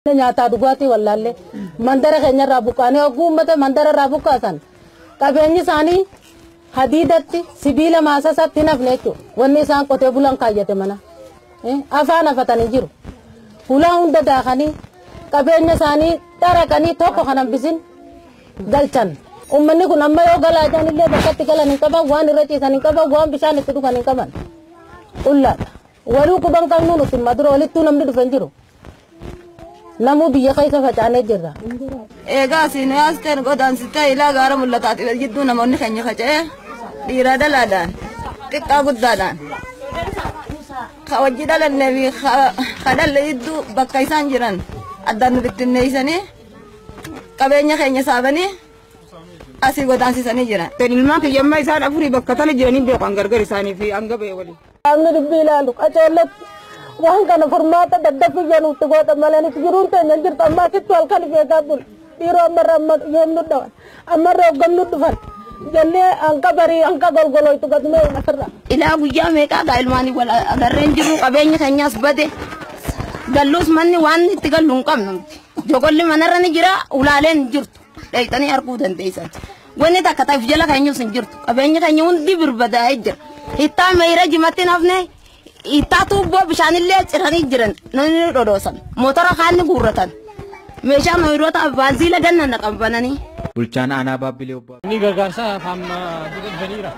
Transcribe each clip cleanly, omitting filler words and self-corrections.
Nyata dugati wallalle mandara kenya rabukane hukumata mandara rabukasan qabeenya sani hadidatti sibila masasatti nafnecho wanni san qote bulan kayyate mana afana fatani jiru hula hunda dakhani qabeenya sani tarakani tokko kanan bisin galchan ummanni kun amma yo galaajan ille bakkatti galan qaba waan irratti san qaba waan bishaan itti dukan qaban ulla walu ku ban kan nunu madro littu namni dufan jiru namu biya kaysa facane jirra ega sinaster godan sita ila gara mullatati jiddu namonni kanya kace dira daladan tikka guddadan khawajida lan nabi khadal iddu bakkaysan jiran adan bittineysani qabeenya kanya sabani asi godan sisani jiran ilma ke yamma isa afuri bakkatale jirani be kangargar isani fi angabe wali amni bilalu qacelat وان كان فرمات ددف جنو تغوت مالني تجرون تنجر تما كتوال كان في قبل بيرو مرمت يوم ندوان امر غم ندفن جني انكا بري انكا غلغلو تو قدمه نفر الى ويا ميكا غالماني ولا اغرن جرو قبيني كنياس بده دلوس مني وان تغلون قم جوغل منرني جرا ولالين جرت دايتني اركودن ديسات وني تكتاف جلا كنيو سنجرت قبيني كنيون دي بربدا هجر حتى ميرا جمتين افني itatu bo bishanille cirani jiran nani rodosan motora khan guratan mesha noirota bazila ganna naqambanani bulchan ana babile obba ni gargarsa famma venira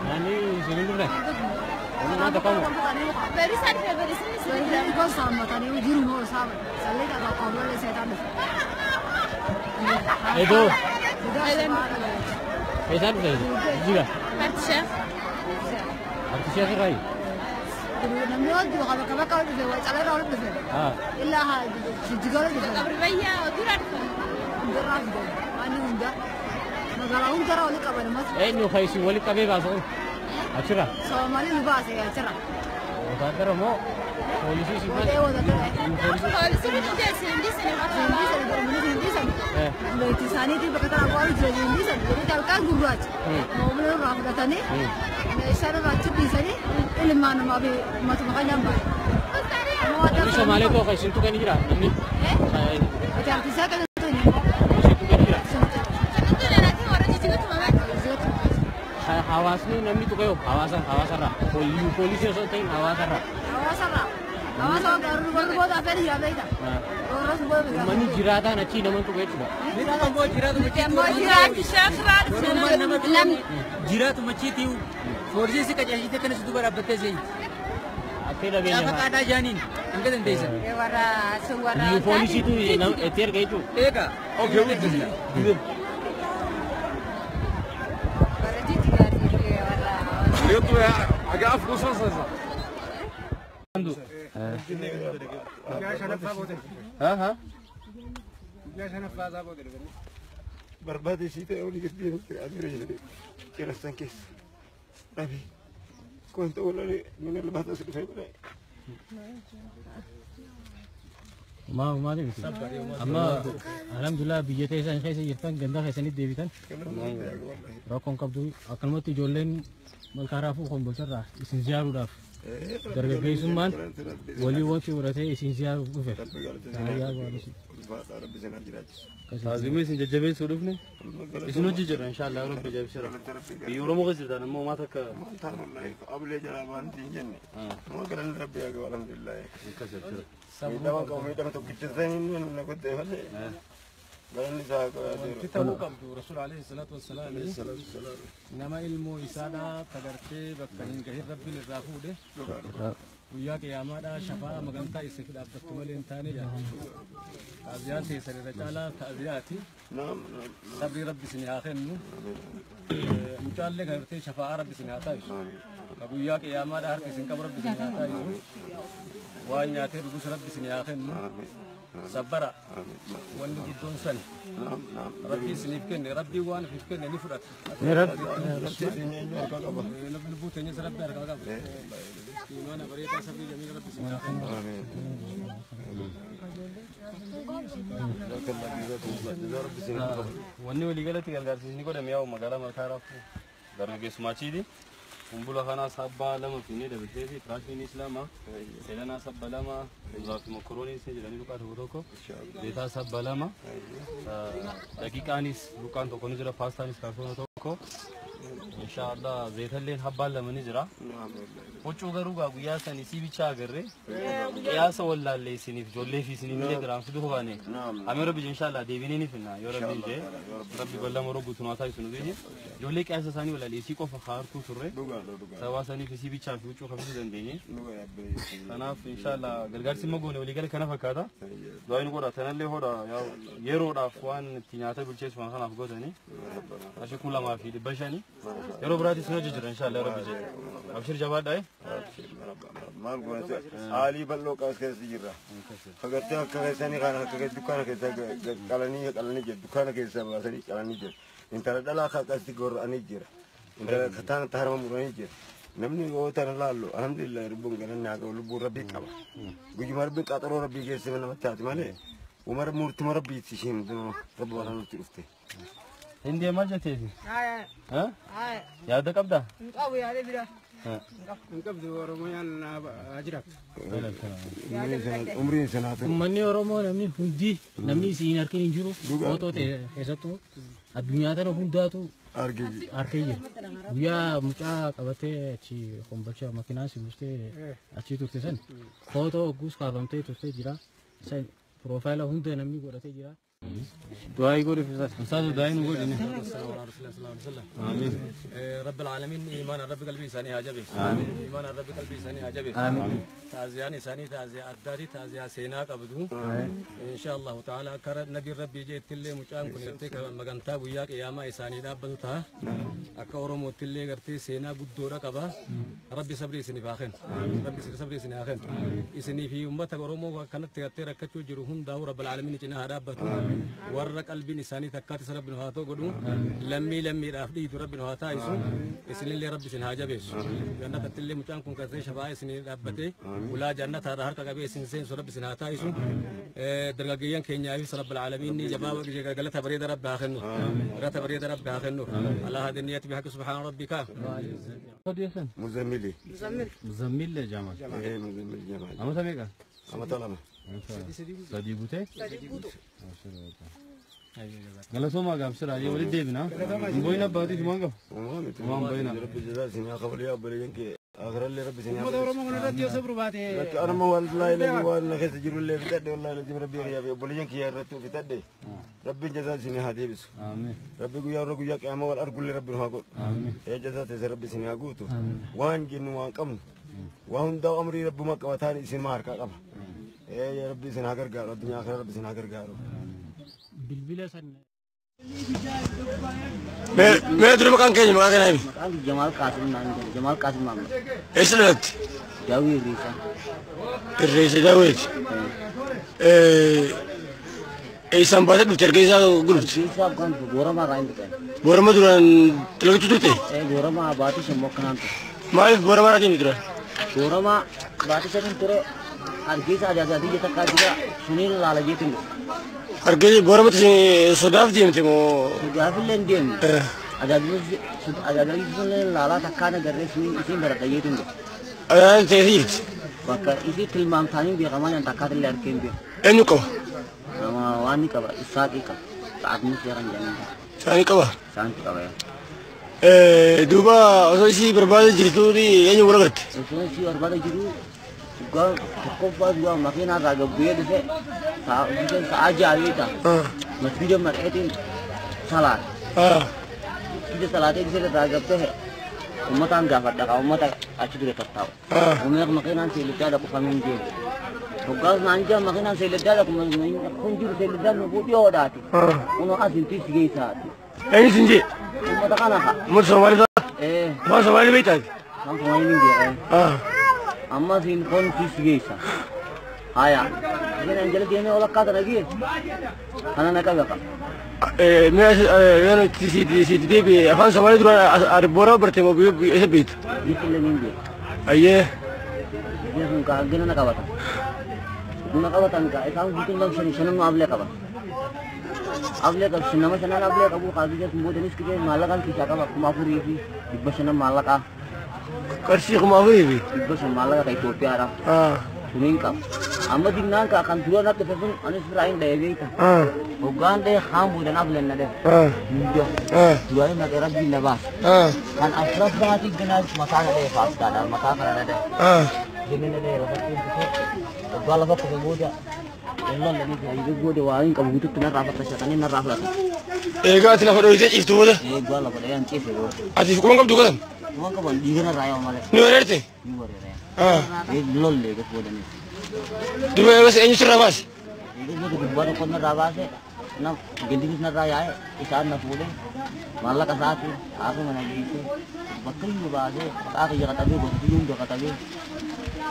nani sirindure ona da kamu very sad very sad ko samma tani jiru no sab salle ka qawla le setan edo esan de jiga chef شيخ راي نميود وقبل كذا كذا بس وعلى رأي بس إلا هاي تجيكوا بس ربيع وديرات درات ده أنا هندا نقرأهم ترى ولا كبر مس إنه خايسين ولا كبير باسون أشرا سوامالي نباس يا أشرا وتقدر مو polisi sih mana polisi itu dia sendiri itu sani itu berkata awal jadi jadi kalau guru aja mau beli rafu datang ni Isara racu di sini ilmu nama be macam macam jamba. Ini Somalia tu kau sentuh kan kira, ini? Macam bisa kan tu ni. Sentuh kan kira. Sentuh dah nanti orang di sini tu mana? Hawas ni nampi tu kau hawasan lah. Polisi tu tu hawasan lah. Hawasan lah. Hawasan baru buat apa ni ya beida. Orang buat. Mani jirata nak cina mana tu kau tu? Jirata buat jirata. Buat jirata syakrat. Jirat macam itu. Forji sih kerja kita kena sudah berapa sih? Akhirnya begini. Siapa kata janin? Angkat nanti sih. Suara. Di polisi tu, etir kayak itu. Eka. Oke, oke. Berarti tiga Dia tu ya agak afkusan saja. Ha? Berbadi sih tu orang kita ni kira sangkis. Tapi, kau tahu lah ni mana lepas tu sudah saya. ما دي اما الحمد لله بيجي انسان خيس يرتن غندا خيسني ديبيتن راكون قبضو اكلمتي جولين ملكارافو خون بشرا اسنجارو داف درجه جيسمان ولي وانتي ورته اسنجارو بفه يا والله لازم يسنججبين سولفني اسمه جيجر ان شاء الله رب جاب شرف يورو مغزر ده مو ما تك قبل جلابان تيجني ما كان ربي يا الحمد لله كسر شرف إذا ما كم إذا ما تقدر تزين نقول ده هذا قال لي ذاك كتابه كم رسول عليه الصلاة والسلام إنما علمه إسادة قدرته بكرين كهير ربي للرافوده وياك يا مادا شفاء مغنتا يسكت عبد الكمالين ثاني أبيان تيسر الرجالة كأبياتي نعم صبري ربي سني آخرنو مجال لك هرتي شفاء ربي سني آتايش وياك يا مادا هرتي سنكب ربي سني آتايش وان ياتي ربوس ربي سني آخرنو صبرا وان جدون سن ربي سني فكني ربي وان فكني نفرت نبوت نيس ربي أركاغا إيمانا بريتا سبري جميل ربي سني آخرنو wanni wali galati galgarsiisni godhame yaa'u magaalaa Malkaaraaf dargaggeessumaa achiiti kumbula kana sabba lama fini da bitte fi trafin islama selana sabba lama zaki makaroni se jilani luka toko beta sabba lama dakikanis lukan toko ni jira pastanis kaso toko inshallah ዘይተልን ሀባል ለምን ይጅራ ወጩ ገሩ ጋር ጉያሰን ሲ ብቻ ገረ ያሰ ወላለ ሲኒፍ ጆሌ ፊ ሲኒ ሚለ ግራም ፍዱ ሆባኔ አመረ ቢጅ ኢንሻአላህ ዴቪኔኒ ፍና የረቢ ጀ ረቢ በላም ረጉ ትኗታ ይስኑ ቢጅ ጆሌ ቃሰ ሳኒ ወላለ ሲ ቆፈ ኻርቱ ቱሬ ሰዋሰኒ ፊ ብቻ ፊ ወጩ ከፍቱ ዘንደኝ ተናፍ ኢንሻአላህ ገርጋር ሲመጎነ ወሊ ገለ ከነፈካታ ዶይን ጎዳ ተነለ ሆዳ ያው የሮዳ ፏን ቲኛተ ብልቼስ ማን ኻናፍ ጎተኒ አሽኩላ ማፊ በሻኒ يرو براتي سنجر إن شاء الله ربي جل أبشر جواد أي ما نقول علي بلو كاس كاس يجرا فقرتها كاسني كان كاس دكانة كاس كلاني جد دكانة كاس باسني كلاني جد إنت ردلا كاس تقول أني جرا إنت كتان تهرم مراني جرا نمني هو ترى لالو الحمد لله ربنا كنا نعقول رب ربي كابا بيجي مربي كاترو ربي كاس من متات ماله ومر مورت مربي تشين رب ولا نتوفته هندي ما جتيجي ها يا ده كبدا نقوي عليه بلا نقبض ورميان أجرك عمري سنة مني ورمو نمني هندي نمني سينار كين جرو أوتو تي هساتو الدنيا ترى هنداتو أركيج ويا مچا كبته أشي خمبشة مكينة سيمشته أشي تورتسن فوتو غوس كاربنتي تورته جرا سين بروفايل هندي نمني غورته جرا دعاء يقول في أستاذ دعاء نقول إنه صلى الله عليه وسلم آمين رب العالمين إيمان رب قلبي ثاني عجبه آمين إيمان رب قلبي ثاني عجبه آمين تعزيان ثاني تعزية أداري تعزية سيناك أبدو إن شاء الله تعالى كرد نبي ربي جيت تلي مجان كنتك مجنتا وياك ياما إساني دابدو تا أكورم وتلي قرتي سينا بدورة كبا ربي صبري سني فاخن ربي صبري سني آخن إسني في أمة كورمو كانت تغطي ركتو جروهم داو رب العالمين جنها دابدو ورق قلبي نساني تكات سرب نهاتو قدو لمي رافدي رب نهاتا يسون إسن اللي ربي سن حاجة بيس جنة تتلي مجان كون كذي شفاء سني دابته ولا جنة هذا هر كعبي سن رب سن هاتا يسون درجيان كينيا في رب العالمين جباب قالت بريد رب آخرنا قالت بريد رب آخرنا الله هذه النية بحق سبحان ربك مزملي مزمل جمال إيه مزمل جمال أما سميك أما طالما صديق بوته قال سوما قام سرا يا ولد ديبنا بوينا بادي تمانغا تمام بينا رب الجزاء سنيا قبل يا بلين كي آخر اللي رب سنيا مدور ما قلنا رتيو صبر باتي أنا ما والله لا والله خس جرو اللي في تدي والله لازم ربي يا بلين كي رتو في تدي رب الجزاء سنيا هذي بس آمين ربي يا رب يا كأما والأرض كل رب هاقول آمين يا جزاء تزر رب سنيا قوتو وان جن وان كم وان دا أمري رب ما كواتاني سن مار كم يا ربي سنيا كرجع الدنيا آخر رب سنيا كرجع بالبلا سن ما أدري مكان كذي مكان هاي مكان جمال قاسم محمد إيش لك جاوي ريسا الرئيس داوود إيه سامبات بتركيزا قلت ريسا كان بورما كاين كان بورما دوران تلاقي توتي بورما باتي سموكنان ما أعرف بورما راجع ندرا بورما باتي سمين ترى أرجيسا جازادي جتا كاجا سنين لالجي تندو أرجع بورما تسي صداف ديم تيمو صداف لين ديم أجادي سنين لالا تكانا غير سنين إسين بركاية تندو أنا تهيت بكا إسي تلمام ثاني بيغمان ينتكات اللي أركين بيه إنه كوا sama wani kaba isaki ka saat ini sekarang jangan ثاني كوا santi kaba ya دوبا أساسي بربادة جريتو دي يعني ورقت itu si berbeda jiru juga cukup buat juga makin agak biar deh saja kita masih dia marketing salah kita salah itu bisa agak deh umat anggap ada kau umat acuh dia tahu umat makin nanti lihat ada pemain dia Bukan manja makin ang seleda la kunjur seleda no buti oda ti. Uno asin ti sige sa ti. أي سنجي Umo ta kana ka. مر سوالي ده ما سوالي بيتك Ang kumain ni dia. Amma sin kon ti sige sa. Aya. Ini anjel dia ni olah kata lagi. Ana nak apa? ما أنا تسي بي أفان سوالي ده أربورا برتمو بي إيش بيت Itu lagi dia. أيه Dia pun kah gina nak apa? Guna apa tangka? Isang bikin bang senang able kaba. Able kab senang able kabu kagi dia semua jenis kita malakan kita kaba kumapuri itu. Ibu senang malaka. Qarshii kuma afurii Gosa maallaqa ta'e Itoophiyaadhaaf. Suniin qaba. Amma dignaan ka kan dura natti fasun anis Ibrahim da yabeeta. Hoggaan ta'e haan buudanaaf lenna dhe. Minjo. Du'aayi naqee rabbiin na baas. Kan asirratti baati ganaas mataa na dhe faastaadha mataa kana na dhe. Jennee dhe lafatti hoggaa lafa qofa booda elloon dhanii tajaajila booda waa hin qabu guututti narraa fattashatanii narraa filatu. Egaa ati lafa dho'isee ciiftu booda. Egaa lafa dhayaan ciise booda. Ati kuma qabdu gatam. Kuma qaban dhiiga narraa yaa'u malee. Ni wareerte. Ni wareere. Lollee gas boodanii. Duba eegas eenyu sirraa baase. Egaa booda gubbaa tokko narraa baase na gindibis narraa yaa'e isaan na fuudhe maallaqa isaati haasuma na geesse bakka inni baasee maqaa kiyya qaxabee gosa hunda qaxabee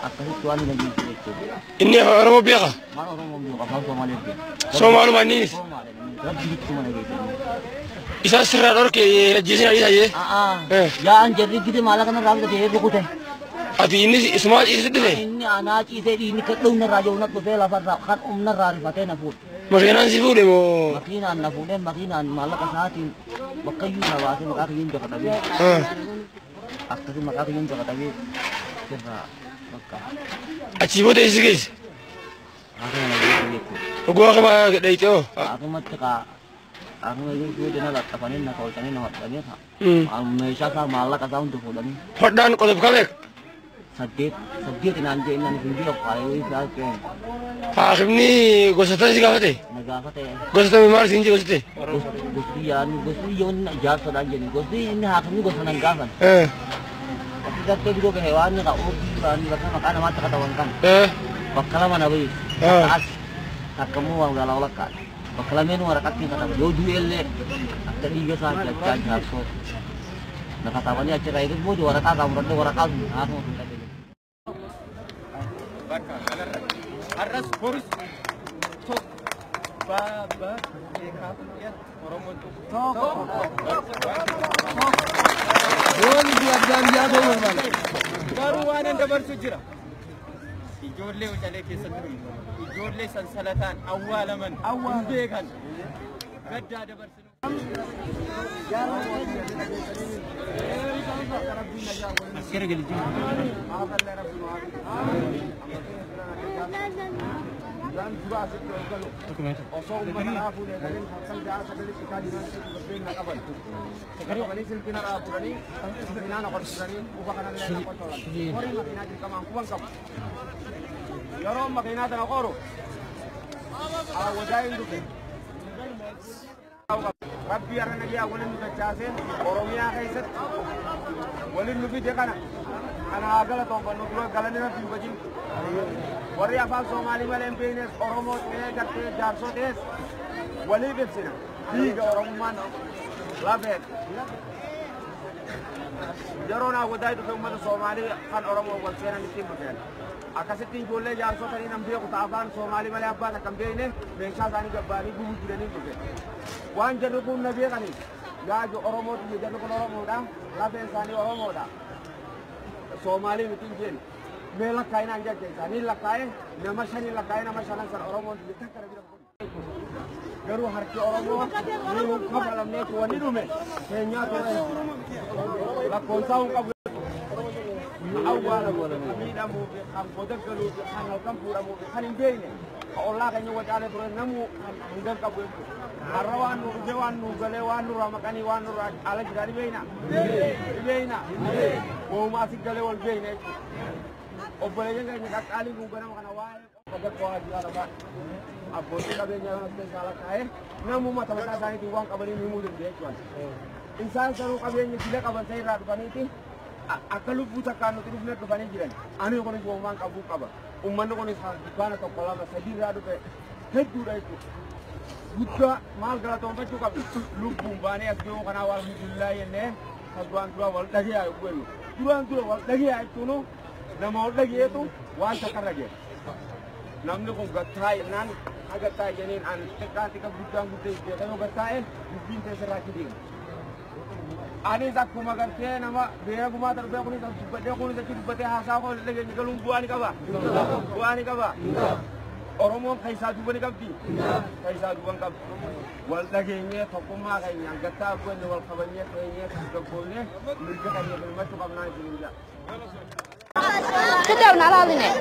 akkasitti waan na geesse jechuudha. Inni afaan Oromoo beeka. Afaan Oromoo beeka afaan Somaalee beeka. Somaalumaa inninis. Rabbi ittuma na geesse. Isaan sirraa dhorke ajjeesin adii taa'ee. Yaan jarri gite maallaqa narraa bitatee rukute. Ati innis isumaa ciise dhufe. Inni anaa ciisee inni kadhuu narraa jiru natti dhufee lafarraa kan humnarraa rifatee na fuudhe. Makiinaan si fuudhe moo? Makiinaan na fuudhee makiinaan maallaqa isaatiin bakka iyyuu na baasee maqaa kiyyoon joka dhabee. Akkasii maqaa kiyyoon joka dhabee sirraa bakka. Achii booda isi geesse. Akkuma na geesse jechuudha. Oguu akkuma dhayite hoo? Akkumatti kaa akkuma jechuudha na laxxafanii na tolchanii na hodhanii meeshaa isaa maallaqa isaa hundi fuudhanii. Hodhaan qotof kabeek. Saddeet naan jee inni hin jiru faayuu isaa kennu. Haakimni gosata si gaafate? Na gaafate. Gosata maal siin jee gosate? Gosti yoon jaarsadhaan jenni. Gosti inni haakimni gosa nan gaafan. Ati gartee biroo gahe waan ni qabu waan bakka maqaa namaatti qaxawan kan. Bakka lama na bayi. As takkamuu waan galaa walakkaadha. Bakka lameen waraqatti qaxaban. Yoo du'ellee akka dhiiga isaa jechaa jaarsoo. Na qaxabanii achirraa eegas booda waraqaa isaa muradhee waraqaa sun haasuma sun qabe. Arras boris tok baba ekap ya oromo tok Doni dia dan dia dulu bang. Baru waan dabarsu jira. Ijoollee wacalee keessatti ijoollee sansalatan awwaalaman beekan gaddaa dabarsinu. Askara galiti. Rabbi arra nagiyaa waliin nu dachaasee Oromiyaa keessatti waliin nu fide kana agala toonfannu dura galanii rabbi wajjin warri afaan Soomaalii malee hin beeknes Oromoo ta'ee gartee jaarsoo ta'es waliif ibsina dhiiga Oromummaan lafeen yeroon hawwataa dhufe uummata Soomaalii kan Oromoo wal seenan ittiin dhufeen akkasitti ijoollee jaarsotanii nan beeku ta'a afaan Soomaalii malee abbaan akka hin beekne meeshaa isaanii gabbaanii gubuu jiranii dhufe. Waan jarri kun na beekanii gaaju Oromooti jarri kun Oromoodha lafeen isaanii Oromoodha Soomaalii miti hin jenne mee lakkaa'inaan jette isaanii lakkaa'e nama shanii lakkaa'e nama shanan sana Oromoon takka bira garuu harki Oromoo ni kafalamnee wanni dhume keenyaa ture lakkoonsaa hin qabu awwaala miidhamuu fi kan godaggaluu fi kan halkan fuudhamuu fi kan hin beekne ollaa keenya wacaalee ture namuu hin qabu jechuudha. Har'a waan nu dhufee waan nu galee waan nurraa maqanii waan nurraa ala jiraa ni beeyna uumaa si galee wal beeyna jechuudha. Obboleeyyan keenya qaqqaalii kun ganama kana waa'ee godaggaa waa jiraa lafa abbootii qabeenyaa kan keessaa lakkaa'ee namuu mata mataa isaaniitiin waan qabanii himuu danda'e jechuudha. Isaan sanuu qabeenya sila qaban ta'e irraa dhufaniiti akka lubbuu takkaan nuti dhufnee dhufanii jiran ani kunis uumaan qabuu qaba. Uummanni kunis dukkaana tokko lama sadii irraa dhufe hedduudha jechuudha. Guddaa maal galatoonfachuu qabdu lubbuun baanee as jiru kanaa waan alhamdulillah jennee duraan dura wal dhageeyaa yogguu jennu duraan dura wal dhageeyaa jechuun nama wal dhageetu waan takka irra geessa. Namni kun gattaa jennaan hagattaa jenneen ani xiqqaa xiqqa guddaan guddee beekamuu gattaa'e dubbiin teessirraa kidiina. Anis akkuma gartee nama beekumaa darbee kunis dubbatee kunis achi dubbatee haasaa koo dhageenye galuun bu'aa ni qaba. Bu'aa ni qaba. Oromoon keessaa duubani qabdi. Keessaa duuban qabdi. Wal dhageenyee tokkummaa keenya hangattaa abboonni wal qabanyee keenyee tasgabboonnee mirga keenya bilmachuu qabnaa isin jira. كده ونعلانه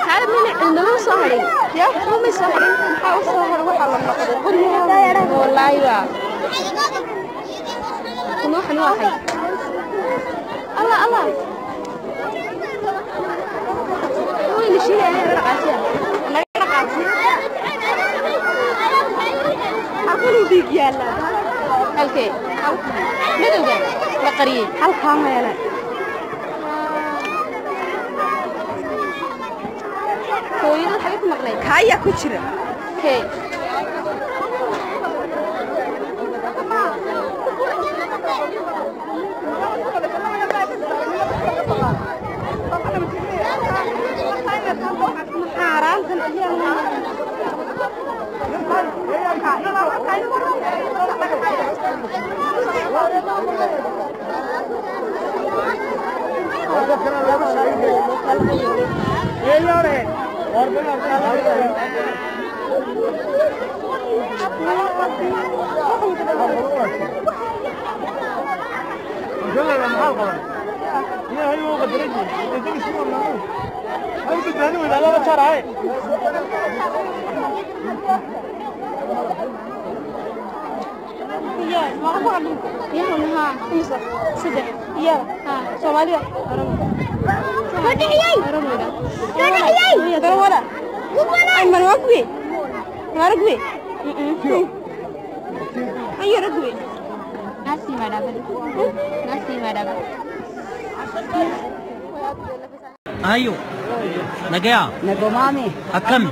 تعرف من عندنا صهري يا هم صهري او صهر وحلا والله يا نوح واحد الله الله وين الشيء انا رقعتها انا رقعتها أقول بيك يلا هلكي مدوجة لقريب هالخام يلا كويس الحبيب مغلي كايا كشرة كي حرام يا ها خمسة سدح يا ها سوماليا فتحيي فتحيي ولا أنا ركبي ما ركبي أي ركبي ناسي ما دابا ناسي ما دابا أيوه نجاة نجومامي أكم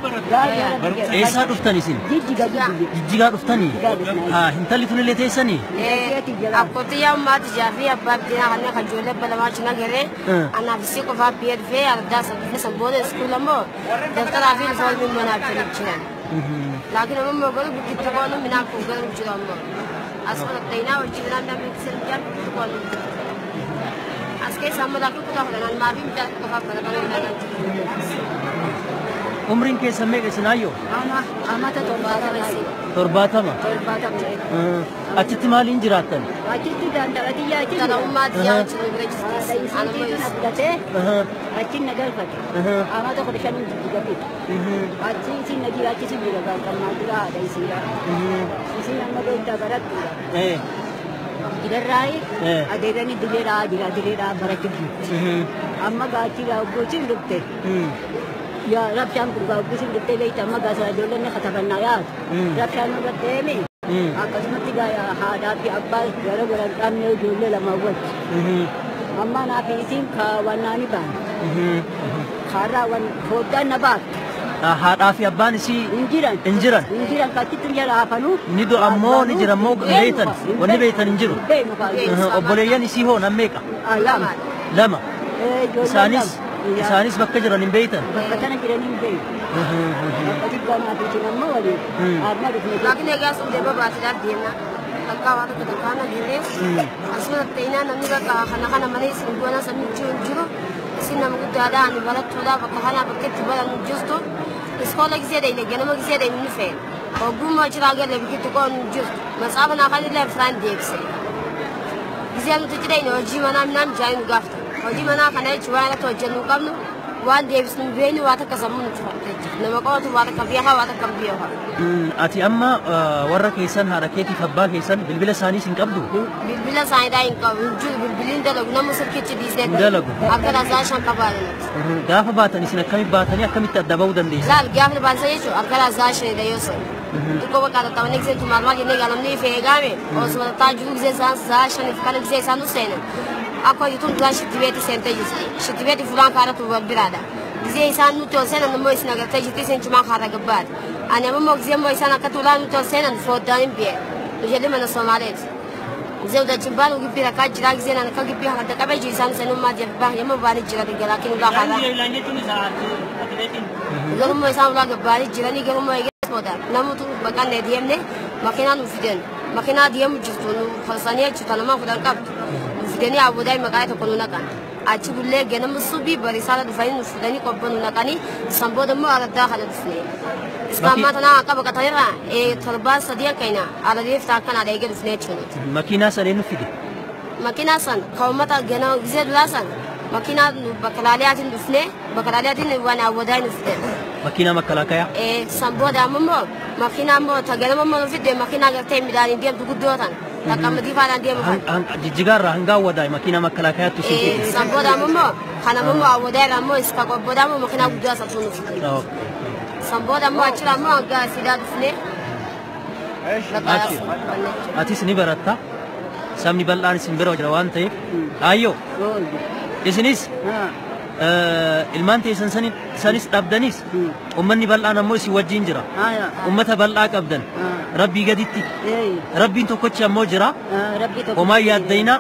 إيسا رفتني سين جيجا رفتني ها أنت اللي تقول لي تيسني أقول يوم ما تجافي أباب دينا خلنا خجولة بلا ما شنا غيره أنا بسيكو فا بيد في على داس في سبورة سكول مو دكتور عفيف فول من بنا في الجيران لكن أمم بقول بكتبونه من أكو قال الجيران مو أسمع الدينا والجيران ده من سلم جاب بكتبونه أسكي سامو داكو كتبونه أنا ما بيم جات كفاف بلا كلام عمرين كيس همك إسنايو أما تتوبارا بسي ترباتما أتيت مالين جراتن أتيت دانترا ديا أتيت ترى أمم ديا أنا ما أتيت أتيت نجار فك أما تقول شنو جدي أتيت نجار أتيت بيرا كم نجار هذا يصير يصير أما بقول تبارك Dilarrai, ada ni dilera barat tu. Amma gaci la bucin dukte. Ya rapshan kurba bucin dukte lei tamma gasa jolan ne kata banayat. Rapshan dukte ni. Akas mati gaya hada ki abba gara kamne jolle lama buat. Amma na pisin kawana ni ban. Khara wan khoda nabat. haadhaa fi abbaan isii injiran kachitti jala hafanu nidu ammoo ni jira ammoo beeytan wanni beeytan hin jiru obboleeyyan isii hoo nan meeqa lama isaanis bakka jiran hin beeytan bakka tana jiran hin beeytan bakka jibbanaa fi jinammoo waliin aadna dhufne laakiin egaa sun deeba baasiidhaaf deemna akka waan tokko tokkoon adeemee asirratti ta'inaa namni bakka kana malee isin goona samii jiru isin nama guddaadhaan barattuudhaaf bakka kanaa bakka itti baran jirtu iskoola gisee deeyne ganama gisee deeyne ni fe'e ogummaa jiraa galee biqiltuu qoon jirtu matsaafa naa kan illee firaan deebise gisee nuti jireenya hojii manaa minaan jaayin gaafta hojii manaa kana jechuun waan irratti hojjennu qabnu waan deebisnu beenu waan akka sammuu nuti fudhatte nama qotu waan akka biyyaa waan akka biyyaa ati amma warra keessan haadha keetiif abbaa keessan bilbila isaanii hin qabdu bilbila isaanii hin qabu jiru bilbiliin dalagu nama sirkichi dhiisee dalagu akka rasaa shan qabaalan gaafa baatan isin akkamitti akkamitti adda bahuu dandeessu laal gaafa baatan jechuun akka rasaa shan dayoosa Tuko bakka tamane gisee tumalma gine galamni feegame osoo taajuu gisee saa shan kana gisee saanu seenan akka yutun dura shitibeti sente jisi shitibeti fulan kana tu birada gisee isaan nuti seenan mo isna garta jiti sen chuma khara gabad ani mo gisee mo isana katula nuti seenan fodan biye jeli mana somalet gisee da chimban ugi pira ka jira gisee nan ka gibi ha da kabe ji san senu ma je ba yemo bani jira de gala kin la khala garumo isaan la gabari jira ni garumo moda namutu bakan ne diyemne makina nu fiden makina diyem jistu nu fasaniya chutana ma fudan kap fidanii aboodaa maqaa tokko nu naqan. Achi bullee ganama subii bariisaadha dhufanii nu fidanii qobba nu naqanii san booda immoo araddaa kana dhufnee. Iskammaa tanaa akka baqatanirra torbaan sadii keenya aradee fitaa akkanaa dheegee dhufnee jechuudha. Makiinaa sadeen nu fide. Makiinaa san ka'ummata ganama gisee dulaa san makiinaa bakalaaliyaatiin dhufnee bakalaaliyaatiin waan aboodaa nu fide. Makiinaa makkalakayaa. San booda ammoo makiinaa ammoo taganama ammoo nu fide makiinaa gartee midhaaniin deemtu guddootan. Takkamati faadhaan deemu kan. Jijjigaarraa hanga awwadaa makiinaa makkalakayaatti si fide. San booda ammoo kana ammoo awwadaa irraa ammoo iska qobboodaa ammoo makiinaa guddaa sabsuu nu fide. San booda ammoo achirraa ammoo hanga sidaa dhufnee. Atis ni baratta. Sabni bal'aan isin bira jira waan ta'eef. Ayyoo. Isinis ilmaan teessan sanis dhabdanis ummanni bal'aan ammoo isin wajjin jira. Ummata bal'aa qabdan. Rabbii gaditti. Rabbiin tokkochi ammoo jira. Homaa yaaddayna.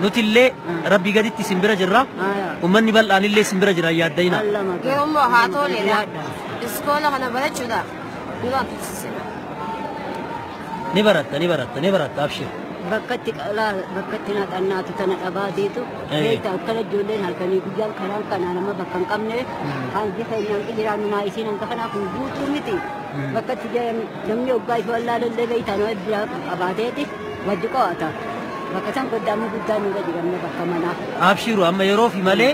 Nutillee rabbii gaditti isin bira jirra. Ummanni bal'aan illee isin bira jira yaaddayna. Yeroo haa tole iskoola kana barachuudhaaf duraan tuksisina. Ni baratta abshir. Bakkatti na xannaatu tana dhabaateetu beekta akkana ijoolleen halkanii guyyaan karaan kanaa nama bakka hin qabne hanji keenyaan qijiraannu maa isiin hanga kanaa kun guutuu miti bakkatti namni hoggaa ifa wallaalallee beektaa nama biraa qabaateeti wajji qo'ata bakka san goddaamuu guddaa nurra jiramne bakka manaa. Abshiru amma yeroo fi malee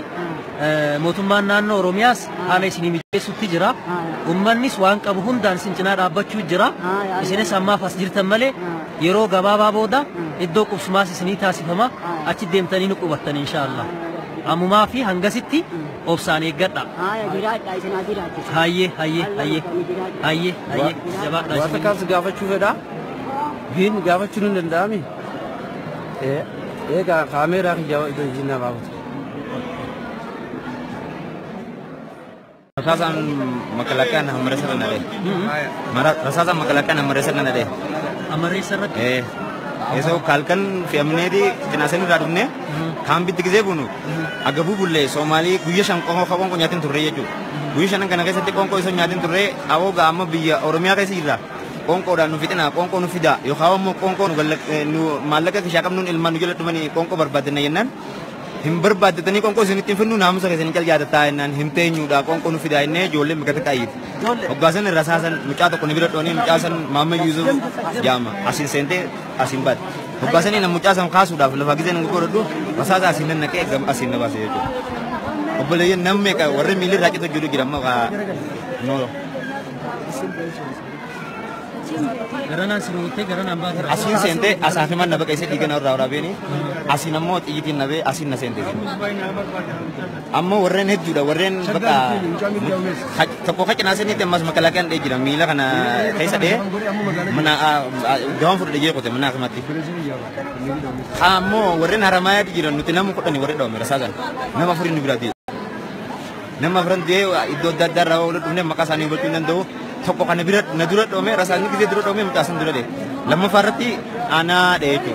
mootummaan naannoo Oromiyaas haala isinii mijeessutti jira. Uummannis waan qabu hundaan isin cinaa dhaabbachuu jira. Isinis ammaaf as jirtan malee yeroo gabaabaa booda iddoo qubsumaas isinii taasifama achi deemtanii nu qubattan inshaallah. Ammumaa fi hangasitti obsaan eeggadha. Hayyee jabaadha. Waan takkaas gaafachuu fedha. Biin gaafachuun hin danda'ami. Egaa kaameeraa kiyyaa iddoo isin baafatu. Rasasan makalakan hamaresa nade. Rasasan makalakan hamaresa nade. Hamaresa nade. Eso kalkan fiamne di jinasen radune kambit gize bunu. Agabu bulle Somali guyya shan ko ko nyatin turre yeju. Guyya shan kana kese te konko iso nyatin turre awo ga amma biya Oromia kese ira. Konko da nu fitina konko nu fida yo xawa mo konko nu galak nu malaka ki shakam nun ilman nu jela dumani konko barbadna yenan. Himbar badatani konko sinitin finu namu sa kesin kal jada tainan himte nyuda konko nu fida ine jolle megata kayit. Ogasan rasasan mucha to ko nibira toni muchasan mama yuzu jama asin sente asin bad. Ogasan ina muchasan khasu da lafa gizen ngoro du rasasa asin na ke gam asin na base yejo. Obole yen namme ka warre mili raki to julu giram ka no. Garanan sirutte garanan ba asin sente asafe man nabe kaise digan ora beni asin ammo tiyitin nabe asin na sente ammo warren hedduda warren baka tokko khakina seni te mas makalakan de jira mila kana kaisa de mana gawon fu de ko te mana kamati ammo warren haramaya de jira nutinam ko tani warre do mera sagan nama furin ni biradi nama furin de iddo dadara wala dumne makasani betunan do tokko kana birat nadura do me rasani gize duro do me mutasan duro de lamma farati ana de to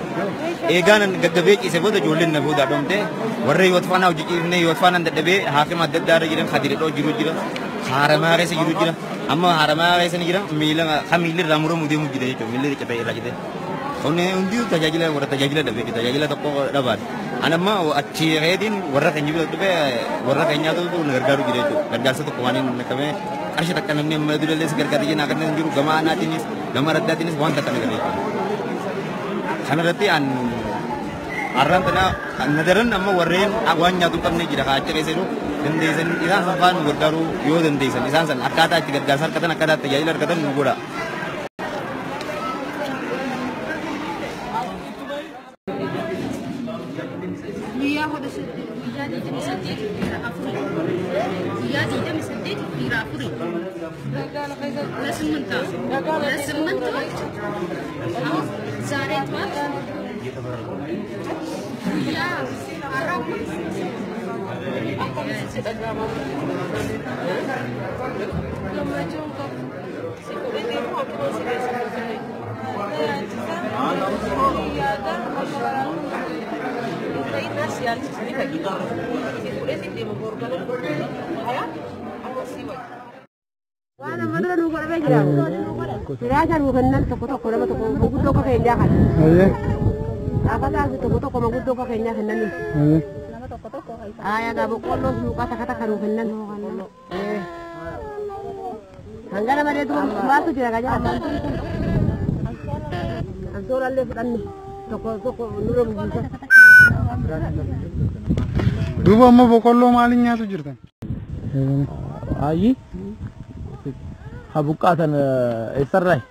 eganan gaggabe ki se bodo jolen na boda domte warre yot fana uji ne yot fana dadbe hakim addara jiran khadire do jiru jira harama re se jiru jira amma harama re se jira mila khamil ramuro mude mu jide to mille ke tayra jide onne undi tajajila wara tajajila dabe kita tajajila to ko dabat anamma acci redin warra kanjibila to be warra kanya to gargaru jide to gargar sa to kwanin nakame Arsha takkan namni madura les gargar jina kan jiru gama anatinis gama radatinis wan takkan gari kana rati an arran tana nadaran amma warren agwanya tu kamne jira ka chere seru dendesan isan san gargaru yo dendesan isan san akata ci gargasar katan akada tajailar katan ngura Apa tahu tu kau mahu tu kau kena ni. Ayah gak bokollo suka kata karu kena. Hanggang nama dia tu batu je raja. Antor alle kan toko nurung juga. Duba amma bokollo maalinya tu jirtan. Ayi. Habukatan esarrai.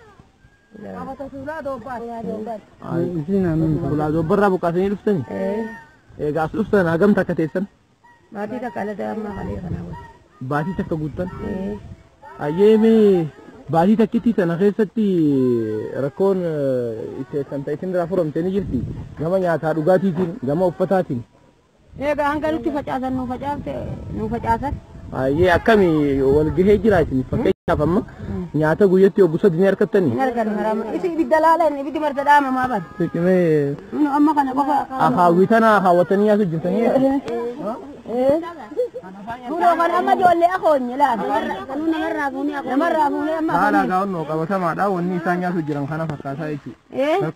Apa tu sudah dobat. Isi namin sudah dobat habukatan ini lustan. Gas lustan agam takatesan. Bati tak ada dalam kali kan. Bati tak kegutan. Aye me bati tak kiti tanah kesati rakon ite sampai sini rafuram teni jirti. Gama nyata rugati tin, gama upatatin. Ega anggal tu facasan nu facasan. Aye akami wal gehe jiratin fakai apa mak nyata guyati obusa dinyar katani. Dinyar kan haram. Isi bidalalan, ibi martada ama mabat. Sikme. Amma kana bapa. Aha witana hawatani asu jintani. Guru kan amma jolle akon nyala. Kanu namarrabuni akon. Namarrabuni amma. Ala gaon no ka bata ma da wonni sanya su jiran kana fakasa yake.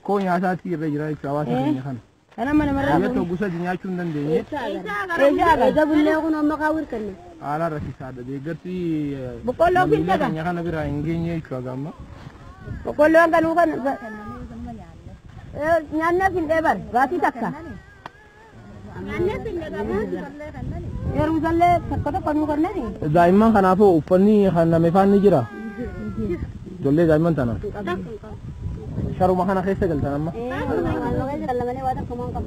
Ko nya sa ti re jira ka wasa ne kana. Kana mana marra. Ya to gusa dinya chun dan de. Eja ga bulle ko no makawir kanne. Ala rasi sada de gati. Bokolo bin daga. Nya kana bira ingenye ko gamma. Bokolo kan kan. Nyanna bin debar. Gati takka. Yerusalle takka kanu kanne ni. Daiman kana fo upani kana me fanni jira. Jolle daiman tana. Sharu mahana khaysa galta amma. Kallamane wada kaman kam.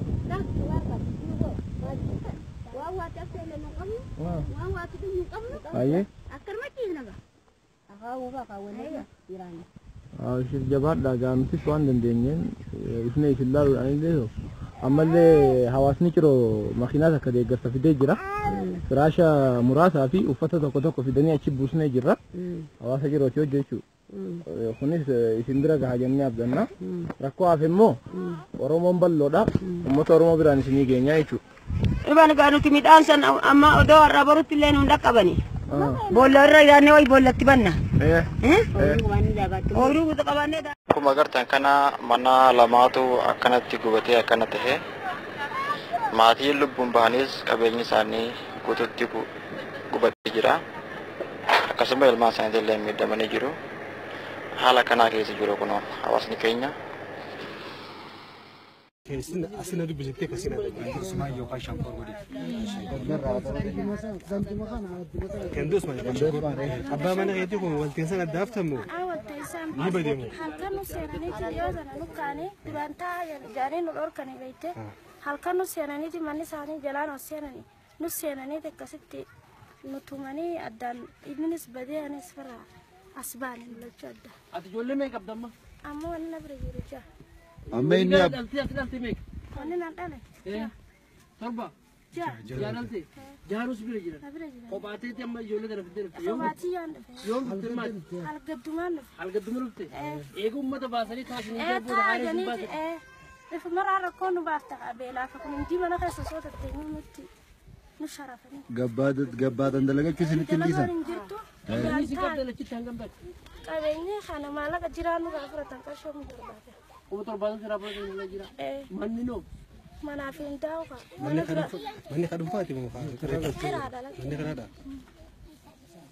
Aye. Akar mati naga. Akawu ba kawale irani. Shir jabat daga msi swan dan denyen isne islalu anile amalle hawasni kiro makinata kade garta fide jira. Rasha murasa fi ufata toko fi dania chibusne jira. Hawasa kiro chojechu. Kunis isindira gahajannya abdanna rakko afemmo oromo balloda moto oromo birani sini genya itu ibana ganu timidan san amma odo rabaru tilen undaka bani bolla rayane way bolla tibanna oru to kabane da kuma gartan kana mana lamatu akkanatti gubate akkana tahe maatii lubbuun baanis qabeenyi isaanii guututti gubatee jira akkasuma ilmaan isaanii illee miidhamanii jiru haala kanaa keessa jiru kun hawaasni keenya asina dubbisitee kasina suma yookaan shankoo godhi kendus mana abbaa mana keetii kun wanti sana daaftamu ni badeemu halkanu seenaniiti yoo sana nukkaane durantaa jaanii nu dhorkani beeyte halkanu seenaniiti manni isaanii jalaan os seenani nu seenaniiti akkasitti nutumanii addaan innis badee anis faraa asbaani mul'achuu adda. Ati ijoollee meeqa qabdamma? Amma wanni na bira jiru jaa. Amma inni dhaltee meeqa? Wanni na dhale. Torba? Jaa dhaltee? Jaarus bira jira. Na bira jira. Kophaatee amma ijoollee kana fiddee dhufte. Kophaatii yoon dhufe. Yoon dhufte maali? Halgaddumaan dhufe. Halgadduma dhufte? Eega uummata baasanii taasisanii jabboota haala isin baasanii. Ifu maraa rakkoon nu baafta beelaafa kun hundi mana keessa soo tattee nutti nu sharafanii. Gabbaadan dalagachuu isinitti hin dhiisan. Qabeenyi kana maallaqa jiraannu gaafuratan qarshoo mu barbaada. Kuma torbaataan siraa booda jira. Manni noo. Manaa fi hundaa'u qaba. Manni kadhunfaati moo manni kanaadha.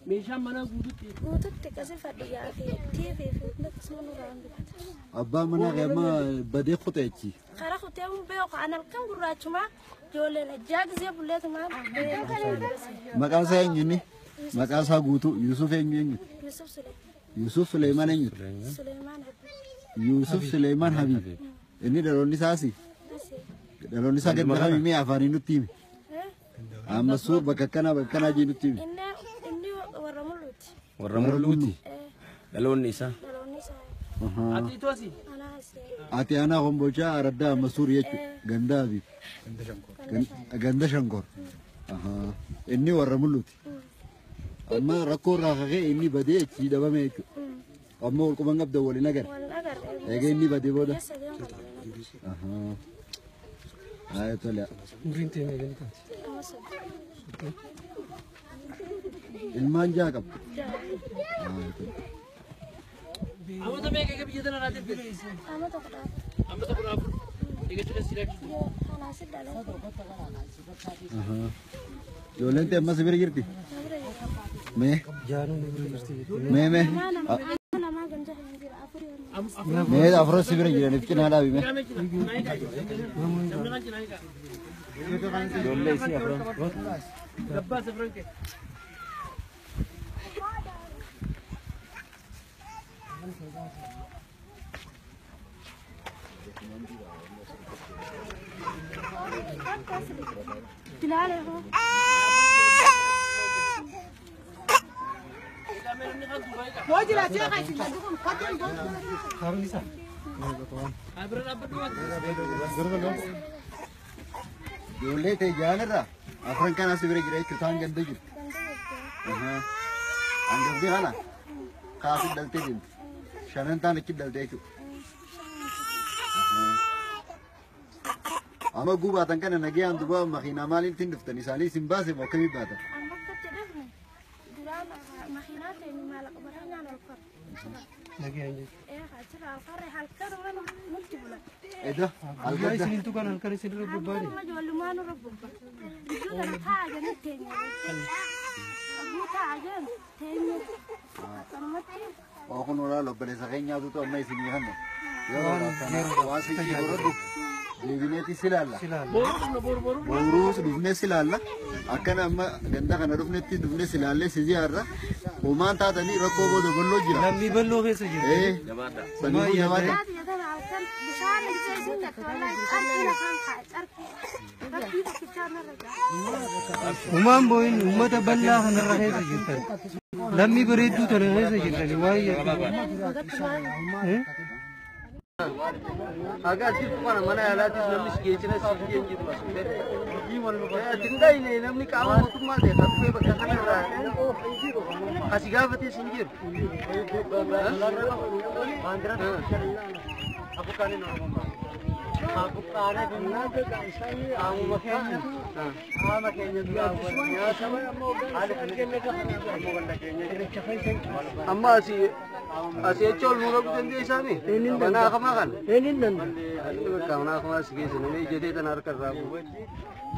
Meeshaan manaa guututti. Guututti kasi fadhiyaa fi tiivii fi akkasuma nu raan bita. Abbaan manaa qeema badee kuteechi. Karaa kutee mu beeku an halkan gurraachuma ijoolleen ejjaa gisee bulleetuma. Maqaan isaa eenyuuni? Maqaan isaa guutuu Yusuf eenyu? Yusuf Suleiman eenyu? Yusuf Suleiman Habib. Inni dhaloonni isaasi? Dhaloonni isaa gadi habimee afaanii nutti himi. Amma suur bakka akkanaa jee nutti himi. Inni warra mul'uuti. Warra mul'uuti? Dhaloonni isaa? Ati itoosi? Ati aanaa Kombolchaa Araddaa Masuur jechuudha. Gandaa Habib. Ganda Shankor. Inni warra mul'uuti. Amma rakkoo irraa ka'ee inni badee achi dhabame jechuudha. Amma walquban qabda waliin agarra. Egaa inni badee booda. Haa tola. Ilmaan jaa qabda. Amata meeqa biyya tana irraa deebi'e? Amata kudha. Amata kudha afur. Ijoolleen amma sibira jirti. Mee? Mee? Mee afur sibira jiraniif cinaa dhaabi mee? Ijoollee isii afran. Ijoollee ta'e jaanirraa afran kana sibira jira jechuun isaan ganda jiru. Hangafni kana kaasii dhaltee jirti. Shanan ta'an achi dhaltee jechuudha. Amma gubaatan kana nagayaan duuba makiinaa maaliin ittiin dhuftan isaanii sin baase moo akkamii baatan? Eda, alga isin tu kan halkan isin rebu bari. Oh, kun orang lo beli sakenya tu amma isin ni kan? Ya, wasi kiro Devineti silalla. Boru dufne silalla. Akkana amma ganda kana dufnetti dufne silalle siziarra. Homaan taatanii rakkoo booda balloo jira. Lammi balloo keessa jira. Sanii jabaate. Homaan booyin uummata bal'aa kanarra keessa jirtan. Lammi bareedduu tana keessa jirtani waa'ee. Agak tu mana mana yang latih namni sketchnya sekian gitu mas. Tinggal ini namni kamu tu mana deh? Tapi bagaimana lah? Kasih gawat ini sendiri. Aku kan ini normal. Aku kan ini nanti saya kamu makanya. Makanya juga awalnya sama ada kerjanya kan kamu kan kerjanya. Amma asih col murah bukan dia sana. Mana kamu makan? Ini nanti. Kamu nak makan segi sini. Ini jadi tenar kerja.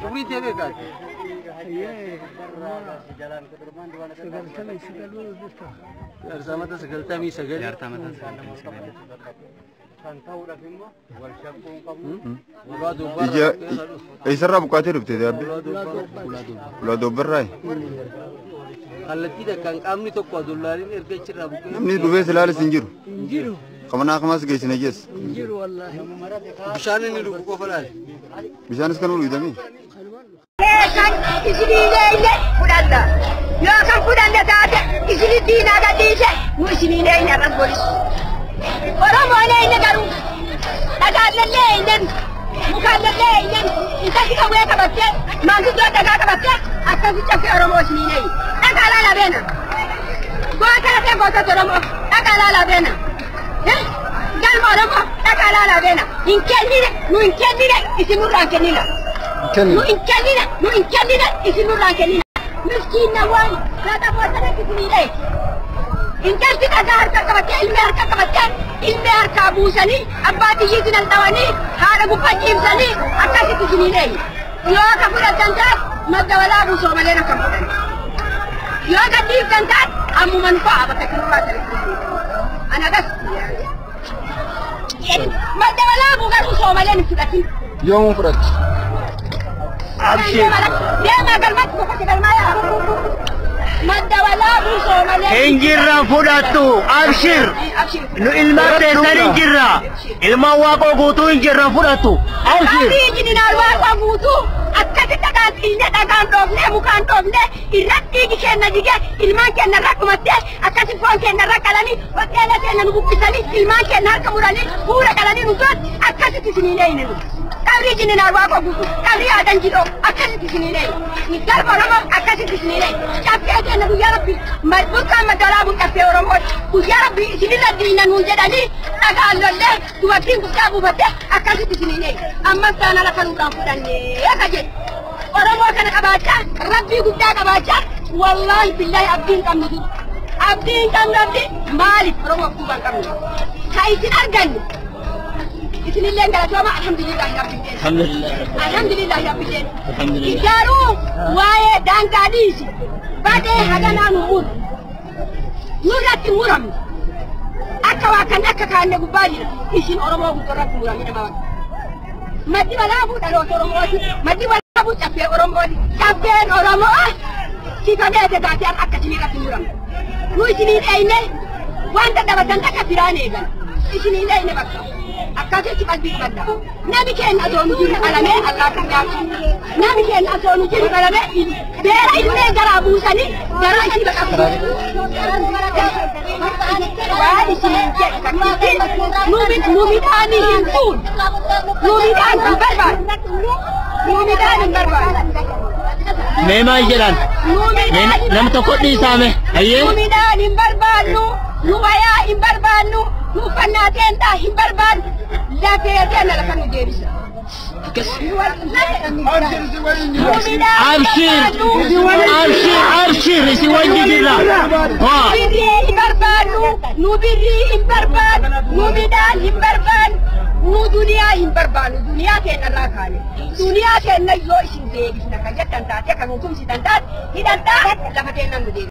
Bukti dia kan? Iya. Jalan ke rumah dua nak. Segal kami segal dulu bisa. Bersama tu segal kami segal. Bersama tu segal. Ija isarra bukaatee dhufte daabbe. Ula dobbarraa. Kallattii kan qaamni tokko adullaaleen erga achirraa buqqee. Namni dhufee silaalis hin jiru. Hin jiru. Qabanaa kamaas geessine geessa. Hin jiru wallaahi. Bishaan inni dhugu qofa laal. Bishaanis kan ol hidhamee. Kan isiniilee fudhadha. Yoo kan fudhanne taate isinii diinaa gadhiise nu isiniilee hin arras godhisu. Oromoon eenyu garuu dhagaallee eenyu mukaallee eenyu intalli qawwee qabattee maanguddoo dhagaa qabattee akkasitti akka Oromoo isiniilee dhagaalaa labeena goota ta'e goota Oromoo dhagaalaa labeena galma Oromoo dhagaalaa labeena hin kennine isinurraan kennina nu hin kennine isinurraan kennina miskiinna waan laata boosanatti isiniilee intalli dhagaa harka qabattee ilmi harkaa buusanii abbaa xiyyiitiin aldhawanii haadha gubbaa ciibsanii akkasitti isiniilee yoo akka fudhatan taate madda walaabuu soomaleen akka fudhan yoo gadhiiftan taate ammuman fa'a bakka kirraa ta'e anagas madda walaabuu garuu soomaleen hin fudhatin Yoom fudhatti? deemaa galmatti boqote galmaa yaa madda walaabuu soomaleen Injirra fudhattu abshir nu ilma teessan injirra ilma waaqoo guutuu injirra fudhattu abshir Original waaqoo guutuu akkasitti dhagaan dhoofnee mukaan dhoofnee irratti dhiigi kenna jige ilmaan kenna irra dhumattee akkasi foon kenna irra qalanii bakkeela kenna nu buqqisanii ilmaan kenna harka muranii fuula qalanii nu gooti akkasitti isiniilee hin jiru. Original waaqoo guutuu qabri aadan jidhoo akkasitti isiniilee galma Oromoo akkasitti isiniilee caffee kenna guyyaa rabbi buqqaan madaalaa buqqaffee Oromooti guyyaa rabbi isinirra diina nuun jedhanii dhagaan lollee dubartiin guddaa buufattee akkasitti isiniilee ammas taana lafa nuudhaan fudhannee akka jedhu Oromoo kana qabaachaa rabbii guddaa qabaachaa wallaahi billahi abdiin qabnu jiru abdiin qabnu abdii maaliif Oromoof duuba hin qabnu ka isin argannu إسم الله قالت ما الحمد لله يا رب الحمد لله الحمد لله يا رب الحمد لله إجارو واي دان قاديسي بعد هذا نمر نورات مرم أكوا كان أكا نقبالي إسم أرمو بتراب مرم إنما مدي ولا أبو تلو أرمو مدي ولا أبو تفي أرمو تفي أرمو كيف أنا تدعي أكا تميرات مرم نو إسم الله وانت دبتن تكفراني قال إسم الله نبكر أكادت قلبي بدأ نبي كان أزون جل على الله كذا نبي كان أزون جل على بيرا يدور جرابو سني جرا إسم بكر وادي سنين نوبي تاني ينفون نوبي تاني بربان نوبي تاني بربان مما يجران لم تقولي سامه أيه نوبي تاني بربان نوبيا بربان نوفنا تنتا بربان لا تيجينا لكن نجيبس أبشر سوى جديلا نوبيري بربان نوبيدان بربان دنيا دنيا كنا راكاني دنيا كنا يوشين ديبس نكجت تنتا تكمل كم سي تنتا هي تنتا لفتنا ندير